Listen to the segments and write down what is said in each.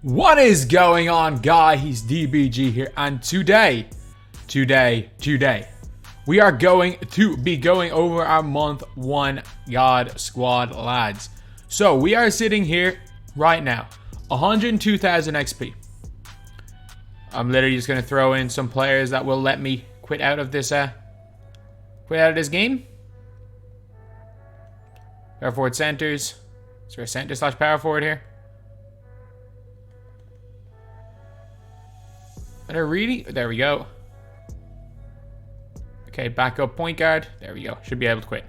What is going on, guys? DBG here, and today, we are going to be going over our month 1 God Squad, lads. So we are sitting here right now, 102,000 XP. I'm literally just going to throw in some players that will let me quit out of this game. Power forward centers. Is there a center slash power forward here? And there we go. Okay, backup point guard. There we go. Should be able to quit.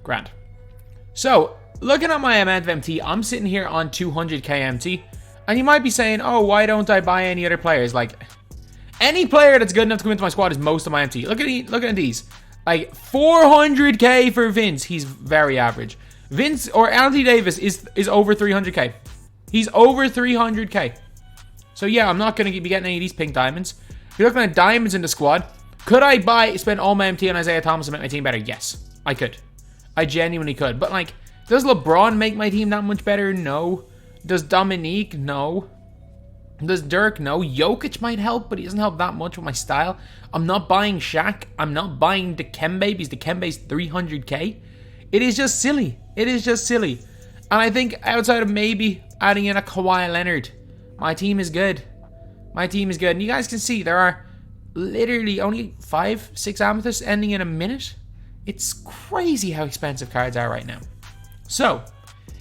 Grand. So, looking at my amount of MT, I'm sitting here on 200k MT. And you might be saying, oh, why don't I buy any other players? Like, any player that's good enough to come into my squad is most of my MT. Look at these. Like, 400k for Vince. He's very average. Vince, or Anthony Davis, is over 300k. He's over 300k. So yeah, I'm not going to be getting any of these pink diamonds. If you're looking at diamonds in the squad, could I spend all my MT on Isaiah Thomas and make my team better? Yes, I could. I genuinely could. But like, does LeBron make my team that much better? No. Does Dominique? No. Does Dirk? No. Jokic might help, but he doesn't help that much with my style. I'm not buying Shaq. I'm not buying Dikembe because Dikembe's 300k. It is just silly. It is just silly. And I think outside of maybe adding in a Kawhi Leonard, my team is good. My team is good. And you guys can see there are literally only 5-6 amethysts ending in a minute. It's crazy how expensive cards are right now. So,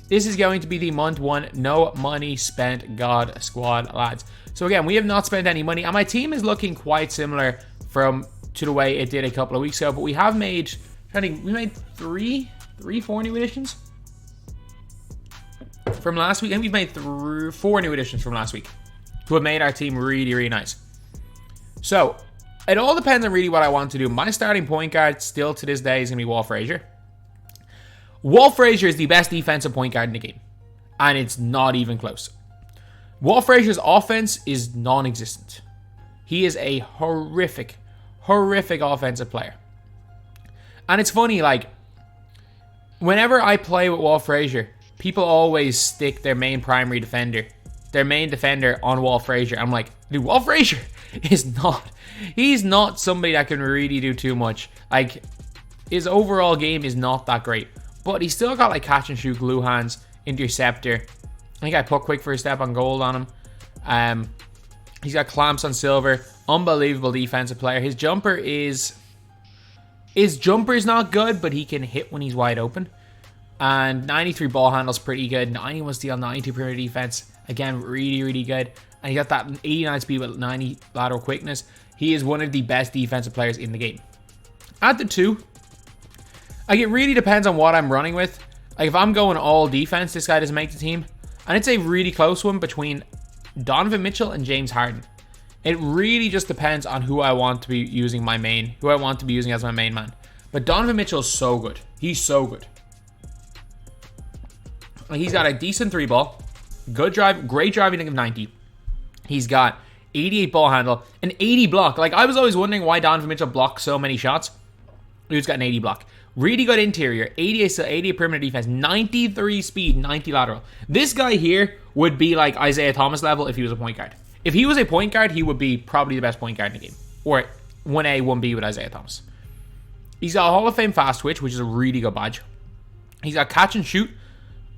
this is going to be the month 1 no money spent God Squad, lads. So again, we have not spent any money. And my team is looking quite similar to the way it did a couple of weeks ago. But we have made, we made 4 new additions from last week, and we've made 4 new additions from last week who have made our team really, really nice. So, it all depends on really what I want to do. My starting point guard still to this day is going to be Walt Frazier. Walt Frazier is the best defensive point guard in the game, and it's not even close. Walt Frazier's offense is non-existent. He is a horrific offensive player. And it's funny, like, whenever I play with Walt Frazier, people always stick their main defender on Walt Frazier. I'm like, dude, Walt Frazier he's not somebody that can really do too much. Like, his overall game is not that great. But he's still got, like, catch and shoot, glue hands, interceptor. I think I put quick first step on gold on him. He's got clamps on silver. Unbelievable defensive player. His jumper is not good, but he can hit when he's wide open. And 93 ball handle's pretty good. 91 steal, 92 perimeter defense. Again, really, really good. And he got that 89 speed with 90 lateral quickness. He is one of the best defensive players in the game. At the 2, like, it really depends on what I'm running with. Like, if I'm going all defense, this guy doesn't make the team. And it's a really close one between Donovan Mitchell and James Harden. It really just depends on who I want to be using as my main man. But Donovan Mitchell is so good. He's so good. Like, he's got a decent 3 ball, good drive, great driving of 90. He's got 88 ball handle, an 80 block. Like, I was always wondering why Donovan Mitchell blocks so many shots. He's got an 80 block. Really good interior, 88 perimeter defense, 93 speed, 90 lateral. This guy here would be like Isaiah Thomas level if he was a point guard. If he was a point guard, he would be probably the best point guard in the game. Or 1A, 1B with Isaiah Thomas. He's got a Hall of Fame fast twitch, which is a really good badge. He's got catch and shoot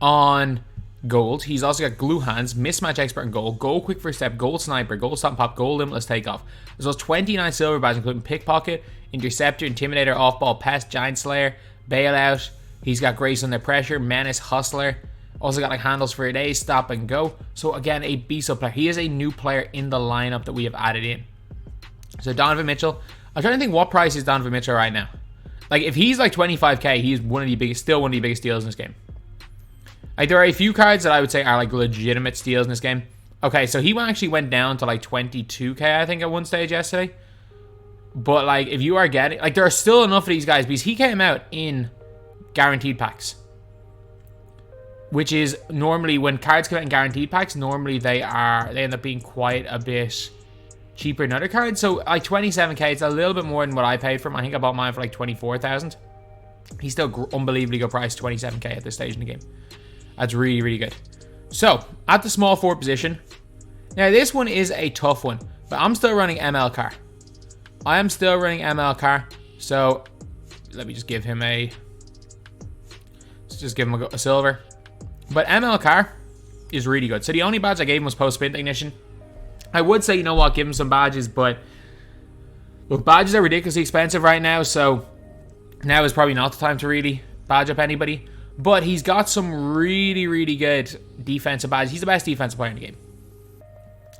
on gold. He's also got glue hands, mismatch expert in gold, gold quick first step, gold sniper, gold stop and pop, gold limitless takeoff. There's those 29 silver badges, including pickpocket, interceptor, intimidator, off-ball, pest, giant slayer, bailout. He's got grace under pressure, menace, hustler. Also got like handles for a day, stop and go. So again, a beast of player. He is a new player in the lineup that we have added in. So Donovan Mitchell. I'm trying to think what price is Donovan Mitchell right now. Like, if he's like 25k, he's still one of the biggest steals in this game. Like, there are a few cards that I would say are like legitimate steals in this game. Okay, so he actually went down to like 22k, I think, at one stage yesterday. But like, if you are getting, like, there are still enough of these guys because he came out in guaranteed packs. Which is normally, when cards come out in guaranteed packs, normally they end up being quite a bit cheaper than other cards. So like 27k, it's a little bit more than what I paid for him. I think I bought mine for like 24,000. He's still unbelievably good price, 27k at this stage in the game. That's really, really good. So, at the small forward position. Now, this one is a tough one. But I'm still running ML Car. I am still running ML Car. So, let me just give him a... Let's just give him a silver. But ML Car is really good. So, the only badge I gave him was post-spin technician. I would say, you know what, give him some badges, but... Look, badges are ridiculously expensive right now, so... Now is probably not the time to really badge up anybody. But he's got some really, really good defensive badges. He's the best defensive player in the game.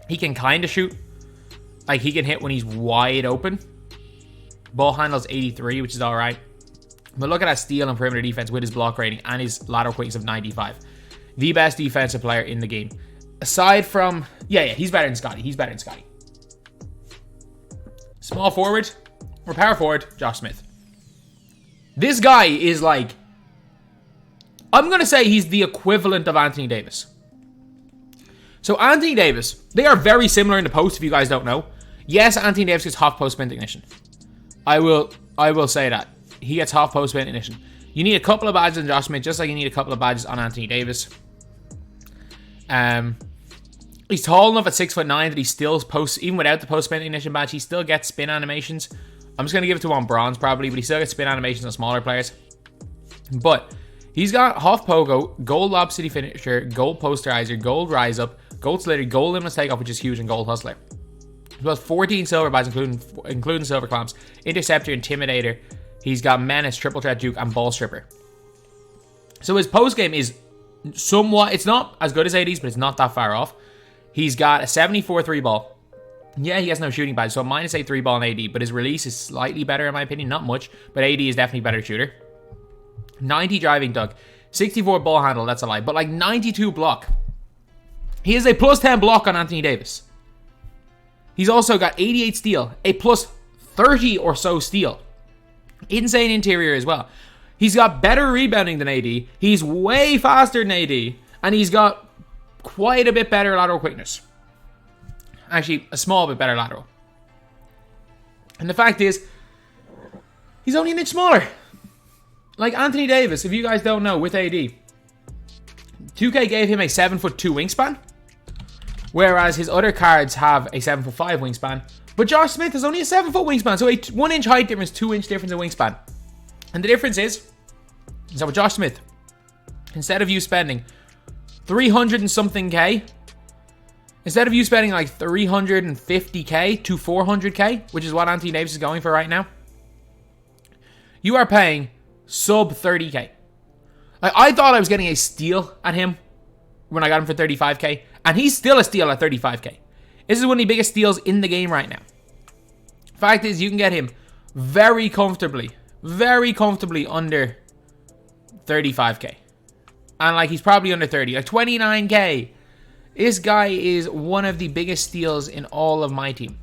He can kind of shoot. Like, he can hit when he's wide open. Ball handle's 83, which is alright. But look at that steal and perimeter defense with his block rating and his lateral quickness of 95. The best defensive player in the game. Aside from... Yeah, he's better than Scotty. He's better than Scotty. Small forward, or power forward, Josh Smith. This guy is like... I'm going to say he's the equivalent of Anthony Davis. So Anthony Davis, they are very similar in the post if you guys don't know. Yes, Anthony Davis gets half post spin technician. I will say that. He gets half post spin technician. You need a couple of badges on Josh Smith, just like you need a couple of badges on Anthony Davis. He's tall enough at 6'9" that he still posts, even without the post spin technician badge, he still gets spin animations. I'm just going to give it to him on bronze probably, but he still gets spin animations on smaller players. But he's got half pogo, gold lob city finisher, gold posterizer, gold rise up, gold slitter, gold limitless takeoff, which is huge, and gold hustler. He has 14 silver badges, including silver clamps, interceptor, intimidator. He's got menace, triple threat juke, and ball stripper. So his post game is somewhat, it's not as good as AD's, but it's not that far off. He's got a 74 3 ball. Yeah, he has no shooting badge, so a -8 3 ball in AD, but his release is slightly better in my opinion, not much, but AD is definitely a better shooter. 90 driving dunk, 64 ball handle, that's a lie, but like 92 block. He is a +10 block on Anthony Davis. He's also got 88 steal, a +30 or so steal. Insane interior as well. He's got better rebounding than AD. He's way faster than AD. And he's got quite a bit better lateral quickness. Actually, a small bit better lateral. And the fact is, he's only an inch smaller. Like Anthony Davis, if you guys don't know, with AD, 2K gave him a 7'2" wingspan. Whereas his other cards have a 7'5" wingspan. But Josh Smith has only a 7 foot wingspan. So a 1 inch height difference, 2 inch difference in wingspan. And the difference is that with Josh Smith, instead of you spending 300 and something K, instead of you spending like 350K to 400K, which is what Anthony Davis is going for right now, you are paying sub 30K. Like, I thought I was getting a steal at him when I got him for 35K, and he's still a steal at 35K. This is one of the biggest steals in the game right now. Fact is, you can get him very comfortably under 35K. And like, he's probably under 30, like 29K. This guy is one of the biggest steals in all of my team.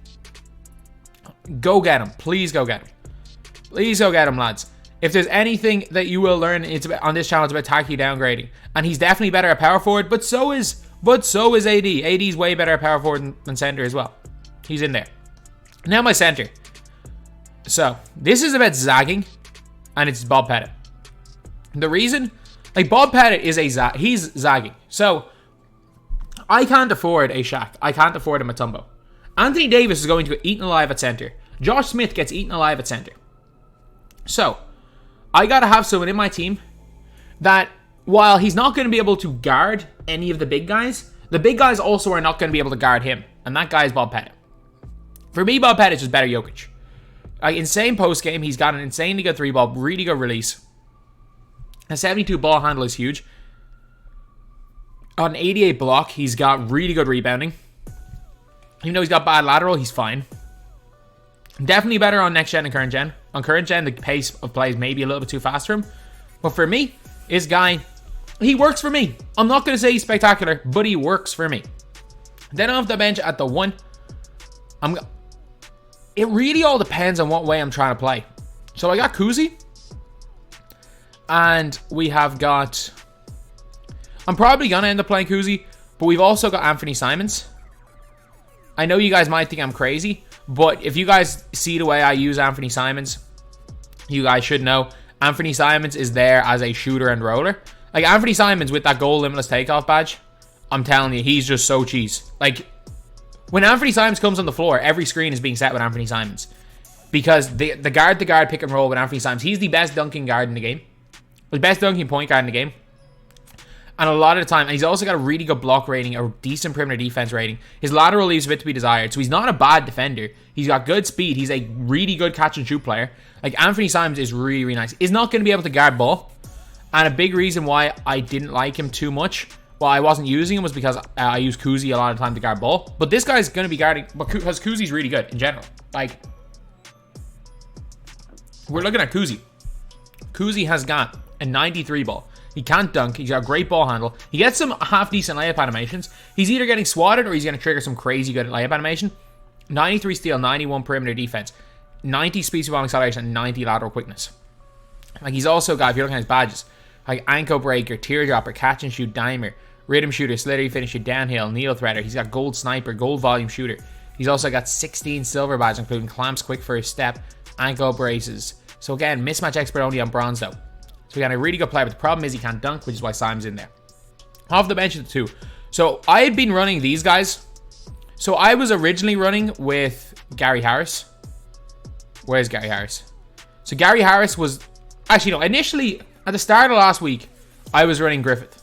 Go get him. Please go get him. Please go get him, lads. If there's anything that you will learn, it's about, on this channel, it's about tacky downgrading. And he's definitely better at power forward, but so is AD. AD's way better at power forward than center as well. He's in there. Now my center. So, this is about zagging, and it's Bob Pettit. The reason, like, Bob Pettit is he's zagging. So, I can't afford a Shaq. I can't afford a Mutombo. Anthony Davis is going to get eaten alive at center. Josh Smith gets eaten alive at center. So, I gotta have someone in my team that, while he's not going to be able to guard any of the big guys also are not going to be able to guard him. And that guy is Bob Pettit. For me, Bob Pettit is just better Jokic. Insane post game. He's got an insanely good 3-ball, really good release. A 72 ball handle is huge. On 88 block, he's got really good rebounding. Even though he's got bad lateral, he's fine. Definitely better on next gen and current gen. On current gen, the pace of play is maybe a little bit too fast for him. But for me, this guy, he works for me. I'm not going to say he's spectacular, but he works for me. Then off the bench at the 1, it really all depends on what way I'm trying to play. So I got Kuzi. And we have got... I'm probably going to end up playing Kuzi, but we've also got Anthony Simons. I know you guys might think I'm crazy, but if you guys see the way I use Anthony Simons, you guys should know Anthony Simons is there as a shooter and roller. Like, Anthony Simons with that gold limitless takeoff badge, I'm telling you, he's just so cheese. Like, when Anthony Simons comes on the floor, every screen is being set with Anthony Simons. Because the guard-to-guard pick and roll with Anthony Simons, he's the best dunking guard in the game. The best dunking point guard in the game. And a lot of the time, and he's also got a really good block rating, a decent perimeter defense rating. His lateral leaves a bit to be desired, so he's not a bad defender. He's got good speed. He's a really good catch-and-shoot player. Like, Anthony Simons is really, really nice. He's not going to be able to guard ball. And a big reason why I didn't like him too much, well, I wasn't using him, was because I use Kuzi a lot of the time to guard ball. But this guy's going to be guarding, because Kuzi's really good in general. Like, we're looking at Kuzi. Kuzi has got a 93 ball. He can't dunk. He's got a great ball handle. He gets some half-decent layup animations. He's either getting swatted or he's going to trigger some crazy good layup animation. 93 steal, 91 perimeter defense, 90 speed to ball acceleration, and 90 lateral quickness. Like, he's also got, if you're looking at his badges, like ankle breaker, teardropper, catch and shoot, dimer, rhythm shooter, slittery finisher, downhill, needle threader. He's got gold sniper, gold volume shooter. He's also got 16 silver badges, including clamps, quick first step, ankle braces. So again, mismatch expert only on bronze though. So we got a really good player, but the problem is he can't dunk, which is why Simon's in there. Off the bench of the two. So I had been running these guys. So I was originally running with Gary Harris. Where's Gary Harris? So Gary Harris was... Actually, no. Initially, at the start of last week, I was running Griffith.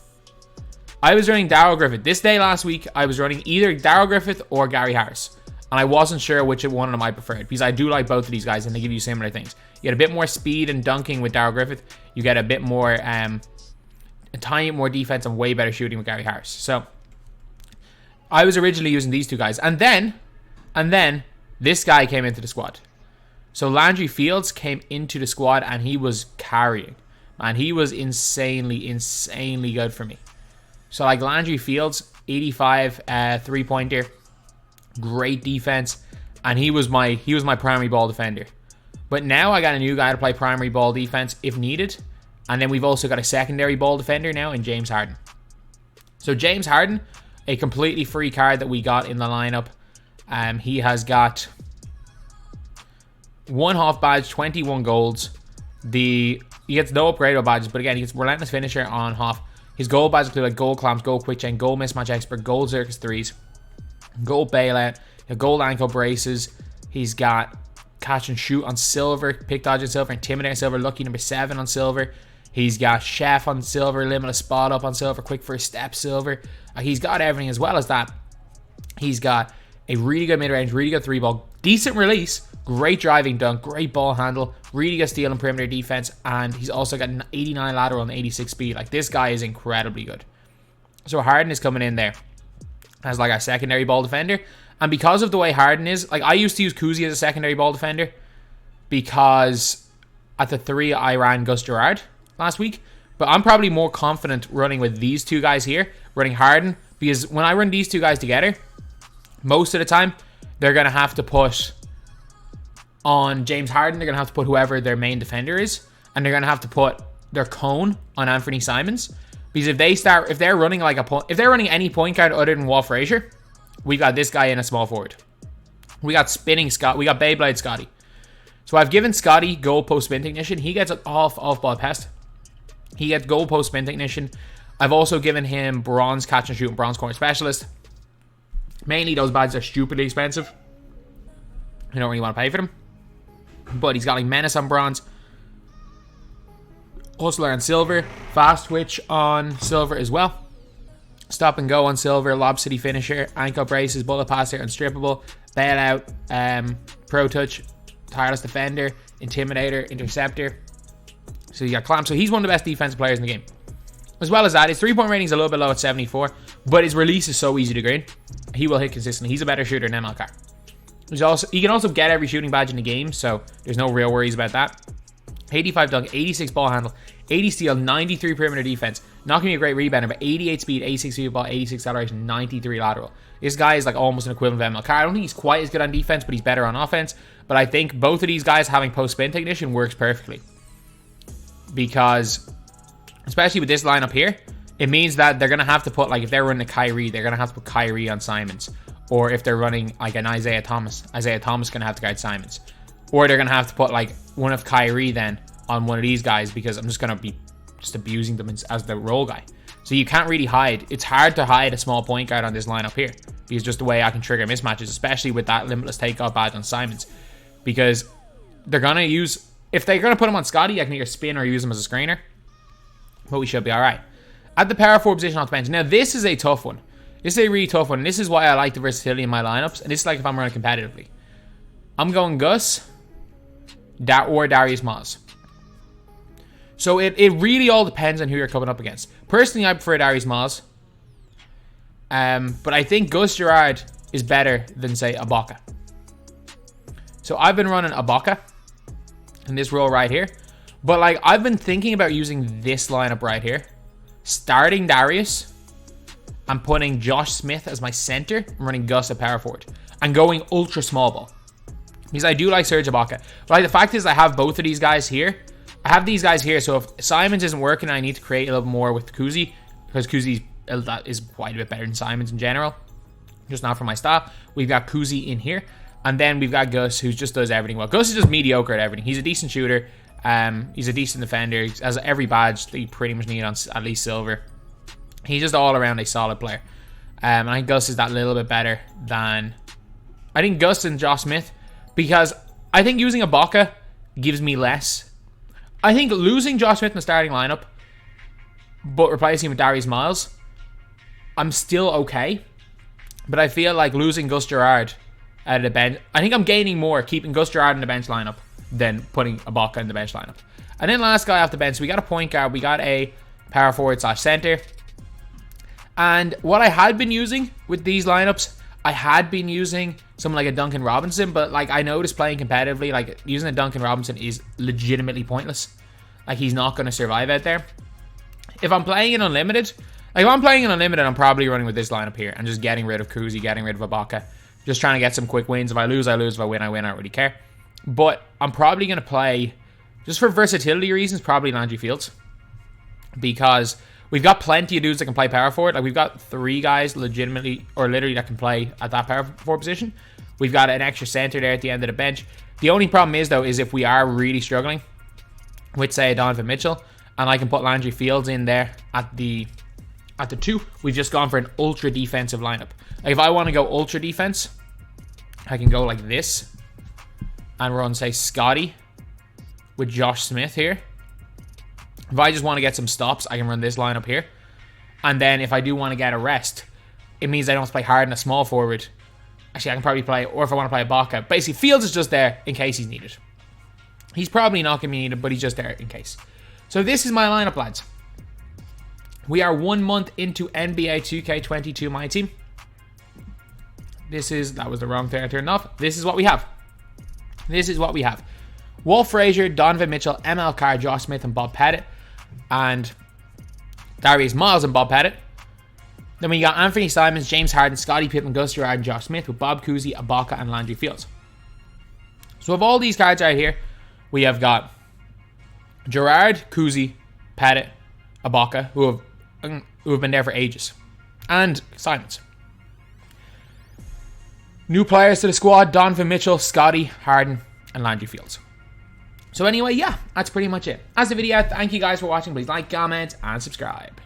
I was running Darryl Griffith. This day last week, I was running either Darryl Griffith or Gary Harris. And I wasn't sure which one of them I preferred, because I do like both of these guys and they give you similar things. You get a bit more speed and dunking with Darryl Griffith. You get a bit more, a tiny more defense and way better shooting with Gary Harris. So I was originally using these two guys. And then this guy came into the squad. So Landry Fields came into the squad and he was carrying. Man, he was insanely good for me. So like Landry Fields, 85 3-pointer. Great defense, and he was my primary ball defender. But now I got a new guy to play primary ball defense if needed, and then we've also got a secondary ball defender now in James Harden. So James Harden, a completely free card that we got in the lineup. He has got 1 half badge, 21 golds. He gets no upgradable badges, but again, he gets relentless finisher on half. His gold badges include like gold clamps, gold quick chain, gold mismatch expert, gold circus threes, gold bailout, gold ankle braces. He's got catch and shoot on silver, pick dodge on silver, intimidate on silver, lucky number 7 on silver. He's got chef on silver, limitless spot up on silver, quick first step silver. He's got everything. As well as that, he's got a really good mid-range, really good 3-ball, decent release, great driving dunk, great ball handle, really good steal and perimeter defense, and he's also got an 89 lateral and 86 speed. Like, this guy is incredibly good. So Harden is coming in there as like a secondary ball defender. And because of the way Harden is, like, I used to use Kuzi as a secondary ball defender because at the 3 I ran Gus Gerard last week. But I'm probably more confident running with these two guys here, running Harden, because when I run these two guys together, most of the time, they're going to have to put on James Harden, they're going to have to put whoever their main defender is, and they're going to have to put their cone on Anthony Simons. Because if they're running any point guard other than Walt Frazier, we got this guy in a small forward. We got spinning Scott. We got Beyblade Scotty. So I've given Scotty gold post spin technician. He gets an off ball pest. He gets gold post spin technician. I've also given him bronze catch and shoot and bronze corner specialist. Mainly those badges are stupidly expensive. I don't really want to pay for them. But he's got like menace on bronze, hustler on silver, fast twitch on silver as well. Stop and go on silver, lob city finisher, ankle braces, bullet passer, unstrippable, bailout, pro touch, tireless defender, intimidator, interceptor. So you got clamp. So he's one of the best defensive players in the game. As well as that, his 3-point rating is a little bit low at 74, but his release is so easy to green. He will hit consistently. He's a better shooter than MLK. He can also get every shooting badge in the game, so there's no real worries about that. 85 dunk, 86 ball handle, 80 steal, 93 perimeter defense. Not going to be a great rebounder, but 88 speed, 86 speed ball, 86 acceleration, 93 lateral. This guy is like almost an equivalent of MLK. I don't think he's quite as good on defense, but he's better on offense. But I think both of these guys having post-spin technician works perfectly. Because, especially with this lineup here, it means that they're going to have to put, like, if they're running a Kyrie, they're going to have to put Kyrie on Simons. Or if they're running, like, an Isaiah Thomas is going to have to guide Simons. Or they're going to have to put, like, one of Kyrie then on one of these guys, because I'm just going to be abusing them as the role guy. So you can't really hide. It's hard to hide a small point guard on this lineup here. Because just the way I can trigger mismatches, especially with that limitless takeoff badge on Simons. Because they're going to use... If they're going to put him on Scotty, I can either spin or use him as a screener. But we should be alright. At the power forward position off the bench. Now, this is a tough one. This is a really tough one. And this is why I like the versatility in my lineups. And this is like if I'm running competitively. I'm going Gus or Darius Miles. So it really all depends on who you're coming up against. Personally, I prefer Darius Miles. But I think Gus Gerard is better than, say, Ibaka. So I've been running Ibaka in this role right here. But like I've been thinking about using this lineup right here. Starting Darius. I'm putting Josh Smith as my center. I'm running Gus at power forward. And going ultra small ball. Because I do like Serge Ibaka. But like the fact is I have both of these guys here. I have these guys here, so if Simons isn't working, I need to create a little more with Kuzi, because Kuzi is quite a bit better than Simons in general, just not for my style. We've got Kuzi in here, and then we've got Gus, who just does everything well. Gus is just mediocre at everything. He's a decent shooter, he's a decent defender, he has every badge that you pretty much need on at least silver. He's just all around a solid player. I think Gus is that little bit better than... I think Gus and Josh Smith, because I think using Ibaka gives me less... I think losing Josh Smith in the starting lineup, but replacing him with Darius Miles, I'm still okay. But I feel like losing Gus Gerard out of the bench, I think I'm gaining more keeping Gus Gerard in the bench lineup than putting Ibaka in the bench lineup. And then last guy off the bench, so we got a point guard, we got a power forward / center. And what I had been using with these lineups, I had been using someone like a Duncan Robinson, but like I noticed playing competitively, like using a Duncan Robinson is legitimately pointless. Like he's not going to survive out there. If I'm playing in Unlimited, like if I'm playing in Unlimited, I'm probably running with this lineup here and just getting rid of Kuzi, getting rid of Ibaka. Just trying to get some quick wins. If I lose, I lose. If I win, I win. I don't really care. But I'm probably going to play, just for versatility reasons, probably Landry Fields. Because we've got plenty of dudes that can play power forward. Like we've got 3 guys legitimately or literally that can play at that power forward position. We've got an extra center there at the end of the bench. The only problem is though, is if we are really struggling with say Donovan Mitchell, and I can put Landry Fields in there at the 2, we've just gone for an ultra defensive lineup. Like if I want to go ultra defense, I can go like this and run say Scotty with Josh Smith here. If I just want to get some stops, I can run this lineup here. And then if I do want to get a rest, it means I don't have to play hard in a small forward. Actually, I can probably play, or if I want to play Ibaka. Basically, Fields is just there in case he's needed. He's probably not going to be needed, but he's just there in case. So this is my lineup, lads. We are 1 month into NBA 2K22 MyTEAM. That was the wrong thing I turned off. This is what we have. This is what we have. Wolf Frazier, Donovan Mitchell, ML Carr, Josh Smith, and Bob Pettit. And Darius Miles and Bob Pettit. Then we got Anthony Simons, James Harden, Scottie Pippen, Gus Gerard, and Josh Smith with Bob Cousy, Ibaka, and Landry Fields. So of all these cards right here, we have got Gerard, Cousy, Pettit, Ibaka, who have been there for ages, and Simons. New players to the squad: Donovan Mitchell, Scottie, Harden, and Landry Fields. So anyway, yeah, that's pretty much it. That's the video. Thank you guys for watching. Please like, comment, and subscribe.